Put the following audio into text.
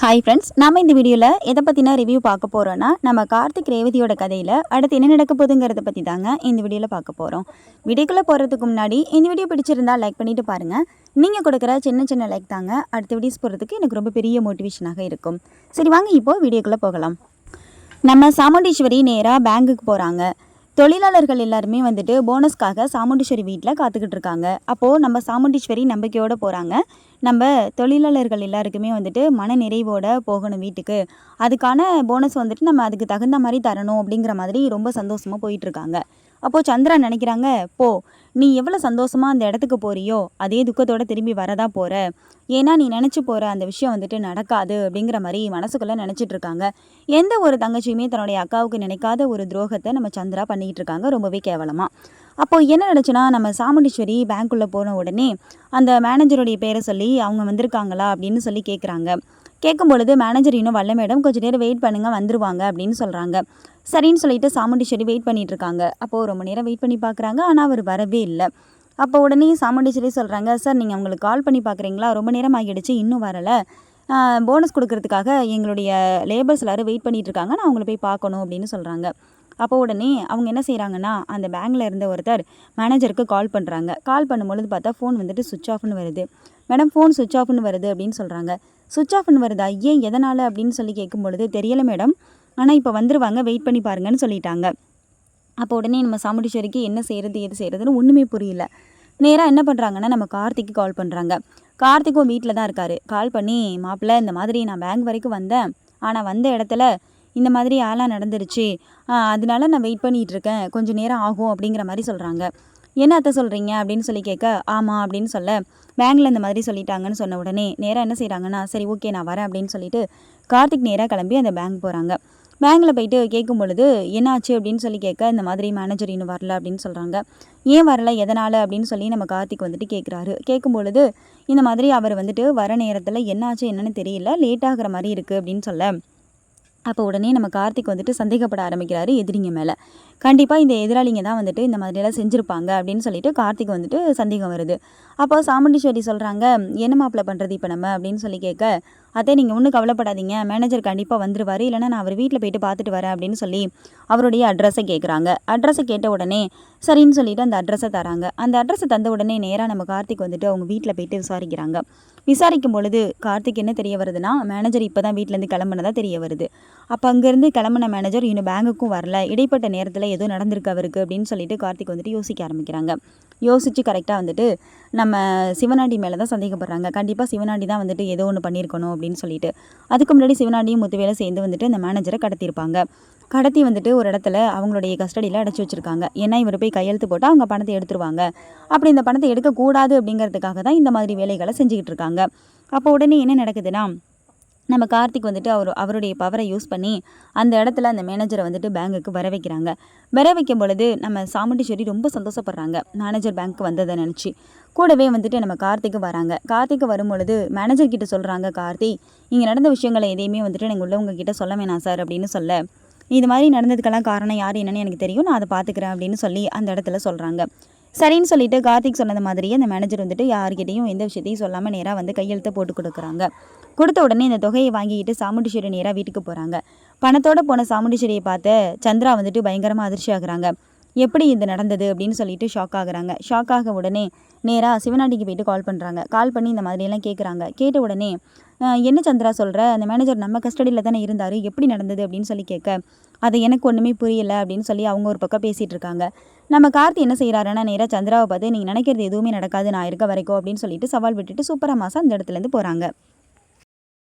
Hi friends, நாம் இந்த வீடியோவில் எதை பற்றினா ரிவ்யூ பார்க்க போகிறோன்னா, நம்ம கார்த்திக் ரேவதியோட கதையில் அடுத்து என்ன நடக்க போகுதுங்கிறத பற்றி தாங்க இந்த வீடியோவில் பார்க்க போகிறோம். வீடியோக்குள்ளே போகிறதுக்கு முன்னாடி இந்த வீடியோ பிடிச்சிருந்தால் லைக் பண்ணிவிட்டு பாருங்கள். நீங்கள் கொடுக்குற சின்ன சின்ன லைக் தாங்க அடுத்த வீடியோஸ் போகிறதுக்கு எனக்கு ரொம்ப பெரிய மோட்டிவேஷனாக இருக்கும். சரி வாங்க இப்போது வீடியோக்குள்ளே போகலாம். நம்ம சாமுண்டீஸ்வரி நேராக பேங்குக்கு போகிறாங்க. தொழிலாளர்கள் எல்லாருமே வந்துட்டு போனஸ்க்காக சாமுண்டீஸ்வரி வீட்டில் காத்துக்கிட்டு இருக்காங்க. அப்போது நம்ம சாமுண்டீஸ்வரி நம்பிக்கையோடு போகிறாங்க. நம்ம தொழிலாளர்கள் எல்லாருக்குமே வந்துட்டு மன நிறைவோடு போகணும் வீட்டுக்கு. அதுக்கான போனஸ் வந்துட்டு நம்ம அதுக்கு தகுந்த மாதிரி தரணும் அப்படிங்கிற மாதிரி ரொம்ப சந்தோஷமாக போயிட்டுருக்காங்க. அப்போது சந்திரா நினைக்கிறாங்க, போ, நீ எவ்வளோ சந்தோஷமாக அந்த இடத்துக்கு போறியோ அதே துக்கத்தோடு திரும்பி வரதா போகிற. ஏன்னா நீ நினச்சி போகிற அந்த விஷயம் வந்துட்டு நடக்காது அப்படிங்கிற மாதிரி மனசுக்குள்ளே நினச்சிட்டு இருக்காங்க. எந்த ஒரு தங்கச்சியுமே தன்னுடைய அக்காவுக்கு நினைக்காத ஒரு துரோகத்தை நம்ம சந்திரா பண்ணிக்கிட்டு இருக்காங்க, ரொம்பவே கேவலமாக. அப்போது என்ன நினச்சுன்னா, நம்ம சாமுண்டீஸ்வரி பேங்க்குள்ளே போன உடனே அந்த மேனேஜருடைய பேரை சொல்லி அவங்க வந்திருக்காங்களா அப்படின்னு சொல்லி கேட்குறாங்க. கேட்கும் பொழுது மேனேஜர் இன்னும் வரல மேடம், கொஞ்சம் நேரம் வெயிட் பண்ணுங்கள் வந்துருவாங்க அப்படின்னு சொல்கிறாங்க. சரின்னு சொல்லிட்டு சாமுண்டீஸ்வரி வெயிட் பண்ணிட்டு இருக்காங்க. அப்போது ரொம்ப நேரம் வெயிட் பண்ணி பார்க்குறாங்க, ஆனால் அவர் வரவே இல்லை. அப்போ உடனே சாமுண்டீஸ்வரி சொல்கிறாங்க, சார் நீங்கள் அவங்களுக்கு கால் பண்ணி பார்க்குறீங்களா, ரொம்ப நேரம் ஆகிடுச்சு இன்னும் வரலை, போனஸ் கொடுக்கறதுக்காக எங்களுடைய லேபர்ஸ் எல்லோரும் வெயிட் பண்ணிகிட்டு இருக்காங்க, நான் அவங்கள போய் பார்க்கணும் அப்படின்னு சொல்கிறாங்க. அப்போ உடனே அவங்க என்ன செய்கிறாங்கன்னா, அந்த பேங்கில் இருந்த ஒருத்தர் மேனேஜருக்கு கால் பண்ணுறாங்க. கால் பண்ணும்பொழுது பார்த்தா ஃபோன் வந்துட்டு சுவிட்ச் ஆஃப்னு வருது. மேடம் ஃபோன் சுவிட்ச் ஆஃப்னு வருது அப்படின்னு சொல்கிறாங்க. சுவிட்ச் ஆஃப்னு வருதா, ஏன் எதனால் அப்படின்னு சொல்லி கேட்கும் பொழுது, தெரியலை மேடம், ஆனால் இப்போ வந்துருவாங்க வெயிட் பண்ணி பாருங்கன்னு சொல்லிட்டாங்க. அப்போ உடனே நம்ம சாமுண்டீஸ்வரிக்கு என்ன செய்கிறது எது செய்கிறதுன்னு ஒன்றுமே புரியல. நேராக என்ன பண்ணுறாங்கன்னா, நம்ம கார்த்திக்கு கால் பண்ணுறாங்க. கார்த்திக்கும் வீட்டில் தான் இருக்கார். கால் பண்ணி, மாப்பிள்ளை இந்த மாதிரி நான் பேங்க் வரைக்கும் வந்தேன், ஆனால் வந்த இடத்துல இந்த மாதிரி ஆளாக நடந்துருச்சு, அதனால நான் வெயிட் பண்ணிகிட்டு இருக்கேன், கொஞ்சம் நேரம் ஆகும் அப்படிங்கிற மாதிரி சொல்கிறாங்க. என்ன அத்தை சொல்கிறீங்க அப்படின்னு சொல்லி கேட்க, ஆமாம் அப்படின்னு சொல்ல, பேங்கில் இந்த மாதிரி சொல்லிட்டாங்கன்னு சொன்ன உடனே நேராக என்ன செய்கிறாங்கன்னா, சரி ஓகே நான் வரேன் அப்படின்னு சொல்லிட்டு கார்த்திக் நேராக கிளம்பி அந்த பேங்க் போகிறாங்க. பேங்கில் போயிட்டு கேட்கும் பொழுது என்னாச்சு அப்படின்னு சொல்லி கேட்க, இந்த மாதிரி மேனேஜர் இன்னும் வரல அப்படின்னு சொல்கிறாங்க. ஏன் வரல எதனால் அப்படின்னு சொல்லி நம்ம கார்த்திக் வந்துட்டு கேட்குறாரு. கேட்கும் பொழுது இந்த மாதிரி அவர் வந்துட்டு வர நேரத்தில் என்னாச்சு என்னன்னு தெரியல, லேட் ஆகிற மாதிரி இருக்குது அப்படின்னு சொல்ல, அப்போ உடனே நம்ம கார்த்திக் வந்துட்டு சந்தேகப்பட ஆரம்பிக்கிறாரு எதிரிங்க மேலே. கண்டிப்பாக இந்த எதிராளிங்க தான் வந்துட்டு இந்த மாதிரியெல்லாம் செஞ்சுருப்பாங்க அப்படின்னு சொல்லிட்டு கார்த்திக் வந்துட்டு சந்தேகம் வருது. அப்போ சாமுண்டீஸ்வரி சொல்கிறாங்க, என்ன மாப்பிள்ளை பண்ணுறது இப்போ நம்ம அப்படின்னு சொல்லி கேட்க, அதே நீங்கள் ஒன்றும் கவலைப்படாதீங்க, மேனேஜர் கண்டிப்பாக வந்துருவார், இல்லைனா நான் அவர் வீட்டில் போயிட்டு பார்த்துட்டு வரேன் அப்படின்னு சொல்லி அவருடைய அட்ரஸை கேட்குறாங்க. அட்ரஸை கேட்ட உடனே சரின்னு சொல்லிட்டு அந்த அட்ரஸை தராங்க. அந்த அட்ரஸை தந்த உடனே நேராக நம்ம கார்த்திக் வந்துட்டு அவங்க வீட்டில் போயிட்டு விசாரிக்கிறாங்க. விசாரிக்கும் பொழுது கார்த்திக் என்ன தெரிய வருதுன்னா, மேனேஜர் இப்போ தான் வீட்டிலேருந்து கிளம்புனதாக தெரிய வருது. அப்போ அங்கேருந்து கிளம்புன மேனேஜர் இன்னும் பேங்குக்கும் வரல, இடைப்பட்ட நேரத்தில் ஏதோ நடந்திருக்கு அவருக்கு அப்படின்னு சொல்லிட்டு கார்த்திக் வந்துட்டு யோசிக்க ஆரம்பிக்கிறாங்க. யோசித்து கரெக்டாக வந்துட்டு நம்ம சிவனாண்டி மேலே தான் சந்தேகப்படுறாங்க. கண்டிப்பாக சிவனாண்டி தான் வந்துட்டு ஏதோ ஒன்று பண்ணியிருக்கணும் அப்படின்னு சொல்லிட்டு. அதுக்கு முன்னாடி சிவனாண்டியும் முத்துவேலை சேர்ந்து வந்துட்டு அந்த மேனேஜரை கடத்தியிருப்பாங்க. கடத்தி வந்துட்டு ஒரு இடத்துல அவங்களுடைய கஸ்டடியில் அடைச்சி வச்சுருக்காங்க. ஏன்னா இவர் போய் கையெழுத்து போட்டால் அவங்க பணத்தை எடுத்துருவாங்க, அப்படி இந்த பணத்தை எடுக்கக்கூடாது அப்படிங்கிறதுக்காக தான் இந்த மாதிரி வேலைகளை செஞ்சுக்கிட்டு இருக்காங்க. அப்போ உடனே என்ன நடக்குதுன்னா, நம்ம கார்த்திக் வந்துட்டு அவருடைய பவரை யூஸ் பண்ணி அந்த இடத்துல அந்த மேனேஜரை வந்துட்டு பேங்குக்கு வர வைக்கிறாங்க. வர வைக்கும் பொழுது நம்ம சாமுண்டீஸ்வரி ரொம்ப சந்தோஷப்படுறாங்க, மேனேஜர் பேங்க்கு வந்ததை நினச்சி. கூடவே வந்துட்டு நம்ம கார்த்திக்கு வராங்க. கார்த்திக்கு வரும் பொழுது மேனேஜர் கிட்ட சொல்கிறாங்க, கார்த்தி இங்கே நடந்த விஷயங்களை எதையுமே வந்துட்டு நீங்கள் உள்ளவங்க கிட்ட சொல்ல வேணாம் சார் அப்படின்னு சொல்ல, இது மாதிரி நடந்ததுக்கெல்லாம் காரணம் யார் என்னன்னு எனக்கு தெரியும், நான் அதை பார்த்துக்கிறேன் அப்படின்னு சொல்லி அந்த இடத்துல சொல்கிறாங்க. சரின்னு சொல்லிட்டு கார்த்திக் சொன்னது மாதிரியே அந்த மேனேஜர் வந்துட்டு யார்கிட்டையும் எந்த விஷயத்தையும் சொல்லாமல் நேராக வந்து கையெழுத்தை போட்டு கொடுக்குறாங்க. கொடுத்த உடனே இந்த தொகையை வாங்கிக்கிட்டு சாமுண்டீஸ்வரி நேராக வீட்டுக்கு போகிறாங்க. பணத்தோடு போன சாமுண்டீஸ்வரியை பார்த்து சந்திரா வந்துட்டு பயங்கரமாக அதிர்ச்சி ஆகுறாங்க. எப்படி இது நடந்தது அப்படின்னு சொல்லிட்டு ஷாக் ஆகுறாங்க. ஷாக் ஆக உடனே நேராக சிவனாண்டிக்கு போயிட்டு கால் பண்ணுறாங்க. கால் பண்ணி இந்த மாதிரியெல்லாம் கேட்குறாங்க. கேட்ட உடனே என்ன சந்திரா சொல்கிற, அந்த மேனேஜர் நம்ம கஸ்டடியில் தானே இருந்தார், எப்படி நடந்தது அப்படின்னு சொல்லி கேட்க, அது எனக்கு ஒன்றுமே புரியலை அப்படின்னு சொல்லி அவங்க ஒரு பக்கம் பேசிகிட்டு இருக்காங்க. நம்ம கார்த்தி என்ன செய்கிறாருன்னா, நேராக சந்திராவை பார்த்து நீங்கள் நினைக்கிறது எதுவுமே நடக்காது நான் இருக்க வரைக்கும் அப்படின்னு சொல்லிட்டு சவால் விட்டுட்டு சூப்பராக மாதம் அந்த இடத்துலேருந்து போகிறாங்க.